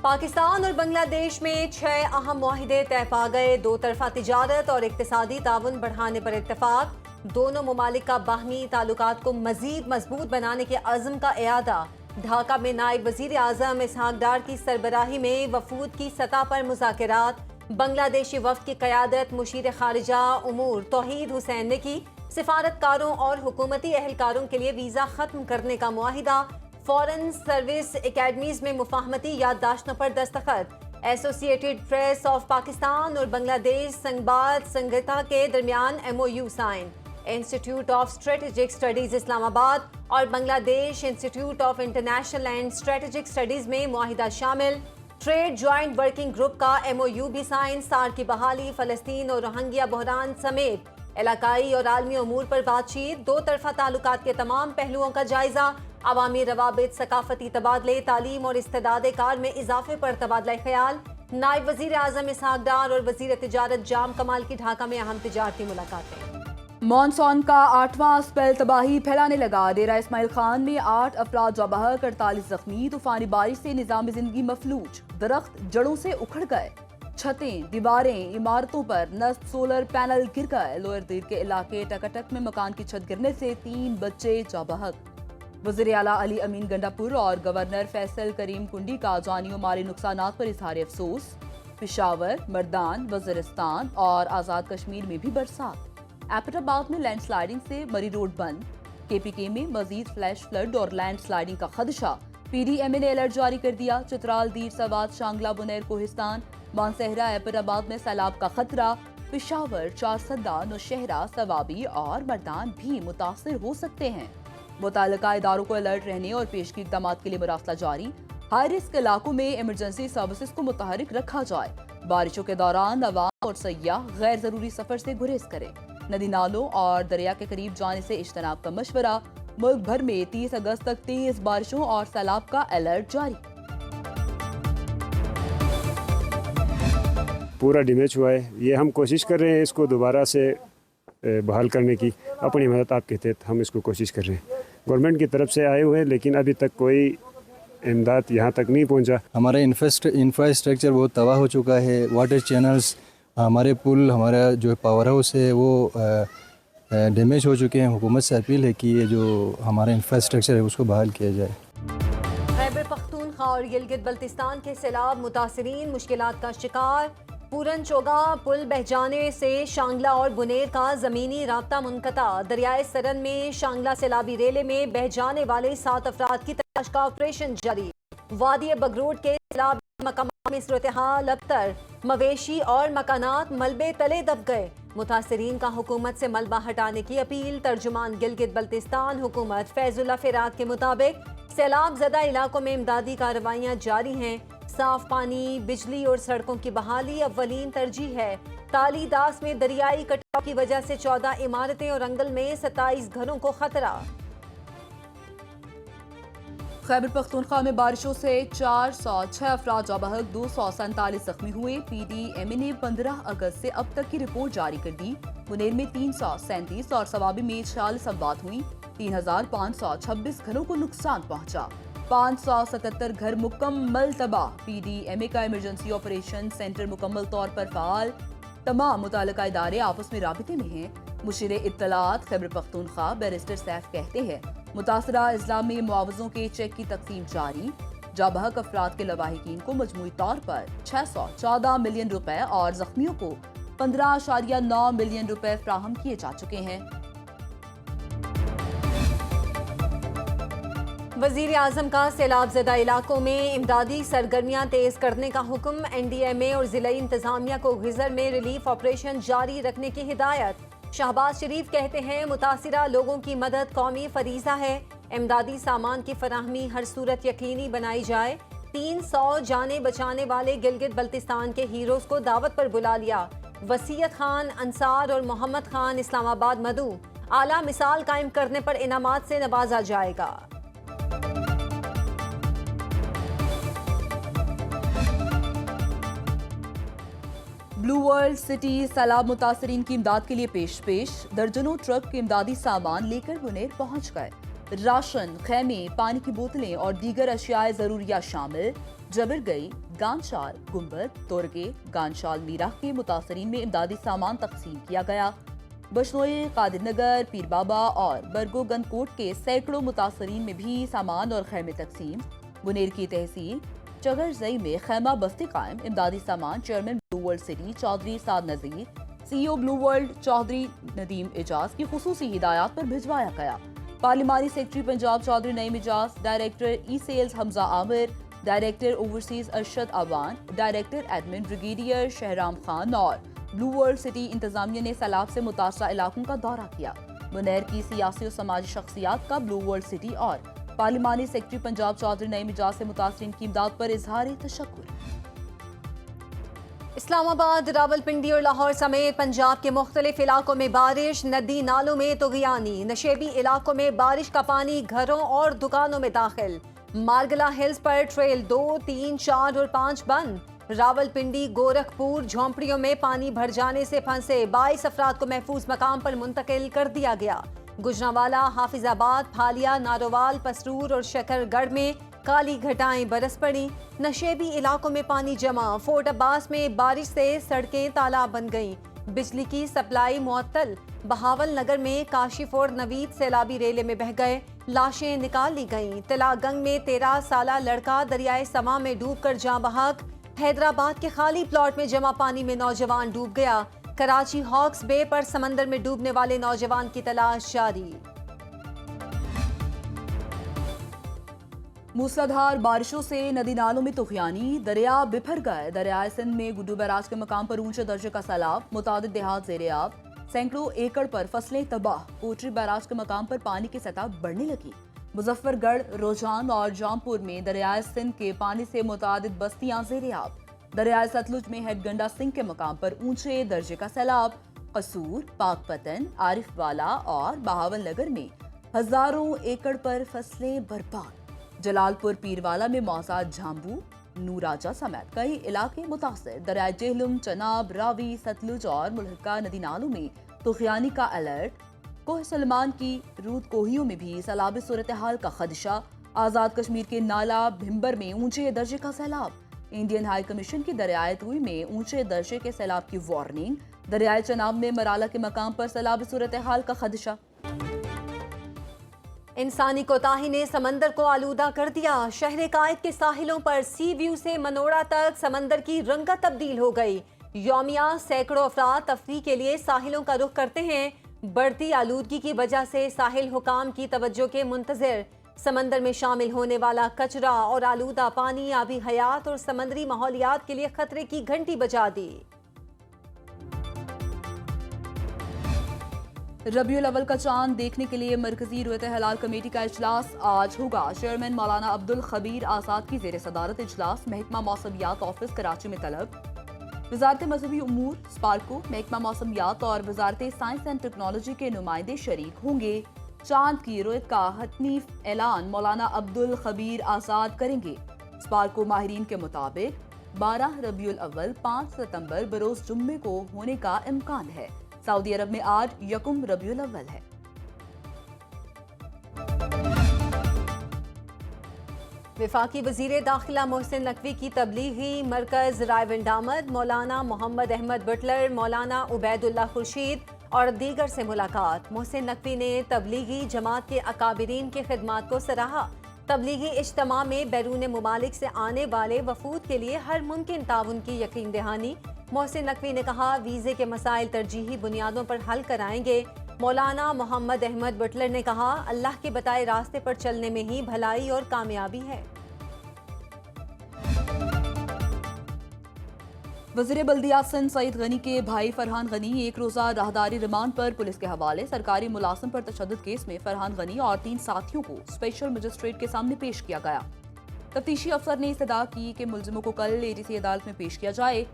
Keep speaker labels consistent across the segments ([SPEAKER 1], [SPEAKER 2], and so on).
[SPEAKER 1] پاکستان اور بنگلہ دیش میں 6 اہم معاہدے طے پا گئے۔ دو طرفہ تجارت اور اقتصادی تعاون بڑھانے پر اتفاق۔ دونوں ممالک کا باہمی تعلقات کو مزید مضبوط بنانے کے عزم کا اعادہ۔ ڈھاکہ میں نائب وزیر اعظم اسحاق ڈار کی سربراہی میں وفود کی سطح پر مذاکرات۔ بنگلہ دیشی وفد کی قیادت مشیر خارجہ امور توحید حسین نے کی۔ سفارتکاروں اور حکومتی اہلکاروں کے لیے ویزا ختم کرنے کا معاہدہ۔ فارن سروس اکیڈمیز میں مفاہمتی یادداشتوں پر دستخط۔ ایسوسی ایٹڈ پریس آف پاکستان اور بنگلہ دیش سنگباد سنگھتا کے درمیان MOU sign. Institute of strategic studies Islamabad اور Bangladesh institute of international and strategic studies میں معاہدہ شامل۔ ٹریڈ جوائنٹ ورکنگ گروپ کا MOU بھی سائن۔ سار کی بحالی، فلسطین اور روہنگیا بحران سمیت علاقائی اور عالمی امور پر بات چیت۔ دو طرفہ تعلقات کے تمام پہلوؤں کا جائزہ۔ عوامی روابط، ثقافتی تبادلے، تعلیم اور استعداد کار میں اضافے پر تبادلہ خیال۔ نائب وزیر اعظم اسحاق ڈار اور وزیر تجارت جام کمال کی ڈھاکہ میں اہم تجارتی ملاقاتیں۔
[SPEAKER 2] مانسون کا 8واں اسپیل تباہی پھیلانے لگا۔ ڈیرہ اسماعیل خان میں 8 افراد جاں بحق، 48 زخمی۔ طوفانی بارش سے نظام زندگی مفلوج، درخت جڑوں سے اکھڑ گئے۔ چھتیں، دیواریں، عمارتوں پر نصب سولر پینل گر گئے۔ لوئر دیر کے علاقے ٹکٹک میں مکان کی چھت گرنے سے 3 بچے جاں بحق۔ وزیر اعلیٰ علی امین گنڈاپور اور گورنر فیصل کریم کنڈی کا جانی و مالی نقصانات پر اظہار افسوس۔ پشاور، مردان، وزیرستان اور آزاد کشمیر میں بھی برسات۔ ایپٹ آباد میں لینڈ سلائیڈنگ سے مری روڈ بند۔ KPK میں مزید فلیش فلڈ اور لینڈ سلائیڈنگ کا خدشہ۔ PDMA نے الرٹ جاری کر دیا۔ چترال، دیر سوات، شانگلہ، بنیر، کوہستان، مانسہرہ، ایپٹ آباد میں سیلاب کا خطرہ۔ پشاور، چارسدہ، نوشہرہ، سوابی اور مردان بھی متاثر ہو سکتے ہیں۔ متعلقہ اداروں کو الرٹ رہنے اور پیشگی اقدامات کے لیے مراسلہ جاری۔ ہائی رسک علاقوں میں ایمرجنسی سروسز کو متحرک رکھا جائے۔ بارشوں کے دوران عوام اور سیاح غیر ضروری سفر سے گریز کریں۔ ندی نالوں اور دریا کے قریب جانے سے اجتناب کا مشورہ۔ ملک بھر میں 30 اگست تک تیز بارشوں اور سیلاب کا الرٹ جاری۔
[SPEAKER 3] پورا ڈیمیج ہوا ہے، یہ ہم کوشش کر رہے ہیں اس کو دوبارہ سے بحال کرنے کی۔ اپنی مدد آپ کے تحت ہم اس کو کوشش کر رہے ہیں۔ گورنمنٹ کی طرف سے آئے ہوئے ہیں لیکن ابھی تک کوئی امداد یہاں تک نہیں پہنچا۔
[SPEAKER 4] ہمارا انفراسٹرکچر بہت تباہ ہو چکا ہے۔ واٹر چینلز، ہمارے پل، ہمارا جو پاور ہاؤس ہے وہ ڈیمیج ہو چکے ہیں۔ حکومت سے اپیل ہے کہ یہ جو ہمارا انفراسٹرکچر ہے اس کو بحال کیا جائے۔
[SPEAKER 1] خیبر پختونخوا اور گلگت بلتستان کے سیلاب متاثرین مشکلات کا شکار۔ پورن چوگا پل بہہ جانے سے شانگلہ اور بنیر کا زمینی رابطہ منقطع۔ دریائے سرن میں شانگلہ سیلابی ریلے میں بہہ جانے والے 7 افراد کی تلاش کا آپریشن جاری۔ وادی بگروٹ کے سیلابی مقامات میں صورتحال ابتر۔ مویشی اور مکانات ملبے تلے دب گئے۔ متاثرین کا حکومت سے ملبہ ہٹانے کی اپیل۔ ترجمان گلگت بلتستان حکومت فیض اللہ فیرات کے مطابق سیلاب زدہ علاقوں میں امدادی کارروائیاں جاری ہیں۔ صاف پانی، بجلی اور سڑکوں کی بحالی اولین ترجیح ہے۔ تالی داس میں دریائی کٹاؤ کی وجہ سے 14 عمارتیں اور انگل میں 27 گھروں کو خطرہ۔
[SPEAKER 2] خیبر پختونخوا میں بارشوں سے 406 افراد جاں بحق، 247 زخمی ہوئے۔ PDMA نے 15 اگست سے اب تک کی رپورٹ جاری کر دی۔ منیر میں 337 اور سوابی میں 46 اموات ہوئیں۔ 3526 گھروں کو نقصان پہنچا۔ 577 گھر مکمل تباہ۔ PDMA کا ایمرجنسی آپریشن سینٹر مکمل طور پر فعال۔ تمام متعلقہ ادارے آپس میں رابطے میں ہیں۔ مشیر اطلاعات خیبر پختونخوا بیرسٹر سیف کہتے ہیں متاثرہ اضلاع میں معاوضوں کے چیک کی تقسیم جاری۔ جاں بحق افراد کے لواحقین کو مجموعی طور پر 614 ملین روپے اور زخمیوں کو 15.9 ملین روپے فراہم کیے جا چکے ہیں۔
[SPEAKER 1] وزیر اعظم کا سیلاب زدہ علاقوں میں امدادی سرگرمیاں تیز کرنے کا حکم۔ NDMA اور ضلعی انتظامیہ کو غزر میں ریلیف آپریشن جاری رکھنے کی ہدایت۔ شہباز شریف کہتے ہیں متاثرہ لوگوں کی مدد قومی فریضہ ہے۔ امدادی سامان کی فراہمی ہر صورت یقینی بنائی جائے۔ 300 جانیں بچانے والے گلگت بلتستان کے ہیروز کو دعوت پر بلا لیا۔ وسیعت خان انصار اور محمد خان اسلام آباد مدعو۔ اعلیٰ مثال قائم کرنے پر انعامات سے نوازا جائے گا۔
[SPEAKER 2] بلو ورلڈ سٹی سیلاب متاثرین کی امداد کے لیے پیش۔ درجنوں ٹرک کے امدادی سامان لے کر منیر پہنچ گئے۔ राशन, खैमे, पानी की बोतलें और दीगर अशियाए ज़रूरिया शामिल जबर गई, गांशाल, गुंबद, तोरगे, गांशाल मीरा के मुतासरीन में इमदादी सामान तकसीम किया गया। बशनोई, कादिर नगर, पीर बाबा और बरगो गनकोट के सैकड़ों मुतासरीन में भी सामान और खैमे तकसीम। बुनेर की तहसील चगरजई में खैमा बस्ती कायम, इमदादी सामान chairman Blue World City Chaudhry Saad Nazir, CEO Blue World Chaudhry Nadeem Ejaz की खुसूसी हिदायत पर भिजवाया गया। पार्लिमानी secretary Punjab Chaudhry Naeem Ejaz, director E sales Hamza Amir, director overseas Arshad Awan, director admin brigadier Shahram Khan और ब्लू वर्ल्ड सिटी इंतजामिया ने सैलाब से मुतासरा इलाकों का दौरा किया। मुनैर की सियासी और समाजी शख्सियात का ब्लू वर्ल्ड सिटी और पार्लिमानी सेक्रेटरी पंजाब चौधरी नईम एजाज से मुतासरीन की इमदाद पर इजहार तशक्कुर।
[SPEAKER 1] इस्लामाबाद, रावलपिंडी और लाहौर समेत पंजाब के मुख्तलिफ इलाकों में बारिश, नदी नालों में तुग़यानी, नशेबी इलाकों में बारिश का पानी घरों और दुकानों में दाखिल। मारगला हिल्स पर ट्रेल 2, 3, 4 और 5 बंद। रावलपिंडी, गोरखपुर झोंपड़ियों में पानी भर जाने से फंसे 22 अफराद को महफूज मकाम पर मुंतकिल कर दिया गया। गुजरांवाला, हाफिजाबाद, फालिया, नारोवाल, पसरूर और शकरगढ़ में काली घटाएं बरस पड़ी। नशेबी इलाकों में पानी जमा। फोर्ट अब्बास में बारिश से सड़कें तालाब बन गईं। बिजली की सप्लाई मुअत्तल। बहावल नगर में काशिफ और नवीद सैलाबी रेले में बह गए, लाशें निकाल ली गईं। तिलागंग में 13 साला लड़का दरियाए समा में डूबकर जाँ बहक। हैदराबाद के खाली प्लॉट में जमा पानी में नौजवान डूब गया। कराची हॉक्स बे पर समंदर में डूबने वाले नौजवान की तलाश जारी।
[SPEAKER 2] मूसलाधार बारिशों से नदी नालों में तुग़यानी, दरिया बिफर गए। दरियाए सिंध में गुड्डू बैराज के मकाम पर ऊंचे दर्जे का सैलाब, मुतादिद देहात ज़ेर-ए-आब, सैकड़ों एकड़ पर फसलें तबाह। कोटरी बैराज के मकाम पर पानी की सतह बढ़ने लगी। मुजफ्फरगढ़, रोजान और जौनपुर में दरियाए सिंध के पानी से मुतादिद बस्तियां ज़ेर-ए-आब। दरियाए सतलुज में हेडगंडा सिंह के मकाम पर ऊंचे दर्जे का सैलाब। कसूर, पाकपतन, आरिफवाला और बहावल नगर में हजारों एकड़ पर फसलें बर्बाद। जलालपुर पीरवाला में मौसाद झांबू, नूराजा समेत कई इलाके मुतासर। दरियाए जेहलम, चनाब, रावी, सतलुज और मुल्हका नदी नालों में तुग़यानी का अलर्ट। कोह सलमान की रूद कोहियों में भी सैलाबी सूरत हाल का खदशा। आज़ाद कश्मीर के नाला भिम्बर में ऊंचे दर्जे का सैलाब। इंडियन हाई कमीशन की दरियाए तुई में ऊंचे दर्जे के सैलाब की वार्निंग। दरियाए चनाब में मराला के मकाम पर सैलाबी सूरत हाल का खदशा।
[SPEAKER 1] इंसानी कोताही ने समंदर को आलूदा कर दिया। शहर कायद के साहिलों पर सी व्यू से मनोड़ा तक समंदर की रंगत तब्दील हो गई। यौमिया सैकड़ों अफराद तफरीह के लिए साहिलों का रुख करते हैं। बढ़ती आलूदगी की वजह से साहिल हुकाम की तवज्जो के मुंतज़िर। समंदर में शामिल होने वाला कचरा और आलूदा पानी आबी हयात और समंदरी माहौलियात के लिए खतरे की घंटी बजा दी।
[SPEAKER 2] रबीउल अव्वल का चांद देखने के लिए मरकजी रुयत हलाल कमेटी का इजलास आज होगा। चेयरमैन मौलाना अब्दुल खबीर आजाद की जेर सदारत इजलास। महकमा मौसमियात ऑफिस कराची में तलब। वजारत मजहबी उमूर, स्पार्को, महकमा मौसमियात और वजारत साइंस एंड टेक्नोलॉजी के नुमाइंदे शरीक होंगे। चांद की रुयत का हतमी ऐलान मौलाना अब्दुल खबीर आजाद करेंगे। स्पार्को माहिरीन के मुताबिक 12 रबीउल अव्वल 5 सितंबर बरोज जुम्मे को होने का इम्कान है। सऊदी अरब में आज यकुम रबीउल अव्वल है।
[SPEAKER 1] वफाकी वजीर दाखिला मोहसिन नकवी की तबलीगी मरकज रायविंडामद, मौलाना मोहम्मद अहमद बटलर, मौलाना उबैदुल्लाह खुर्शीद और दीगर से मुलाकात। मोहसिन नकवी ने तबलीगी जमात के अकाबिरीन की खिदमात को सराहा। तबलीगी इज्तिमा में बैरून मुमालिक से आने वाले वफूद के लिए हर मुमकिन ताउन की यकीन दहानी। मोहसिन नकवी ने कहा, वीज़े के मसाइल तरजीही बुनियादों पर हल कराएंगे। मौलाना मोहम्मद अहमद बटलर ने कहा, अल्लाह के बताए रास्ते पर चलने में ही भलाई और कामयाबी है।
[SPEAKER 2] वज़ीर बल्दियात सिंध सईद गनी के भाई फरहान गनी एक रोज़ा राहदारी रिमांड पर पुलिस के हवाले। सरकारी मुलाजिम पर तशद्दुद केस में फरहान गनी और 3 साथियों को स्पेशल मजिस्ट्रेट के सामने पेश किया गया। तफ्तीशी अफसर ने इस्तदा की कि मुलजिमों को कल एडीसी अदालत में पेश किया जाए।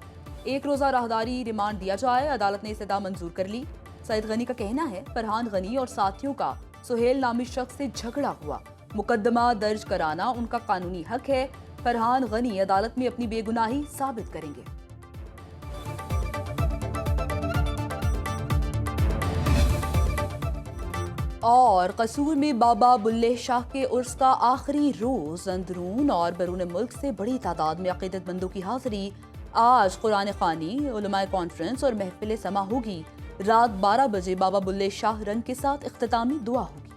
[SPEAKER 2] एक रोज़ा राहदारी रिमांड दिया जाए। अदालत ने इस्तदा मंजूर कर ली। सईद गनी का कहना है, फरहान गनी और साथियों का सुहेल नामी शख्स से झगड़ा हुआ। मुकदमा दर्ज कराना उनका कानूनी हक है। फरहान गनी अदालत में अपनी बेगुनाही साबित करेंगे। اور قصور میں بابا بلے شاہ کے عرس کا آخری روز، اندرون اور بیرون ملک سے بڑی تعداد میں عقیدت مندوں کی حاضری۔ آج قرآن خوانی، علماء کانفرنس اور محفل سما ہوگی۔ رات 12 بجے بابا بلے شاہ رنگ کے ساتھ اختتامی دعا ہوگی۔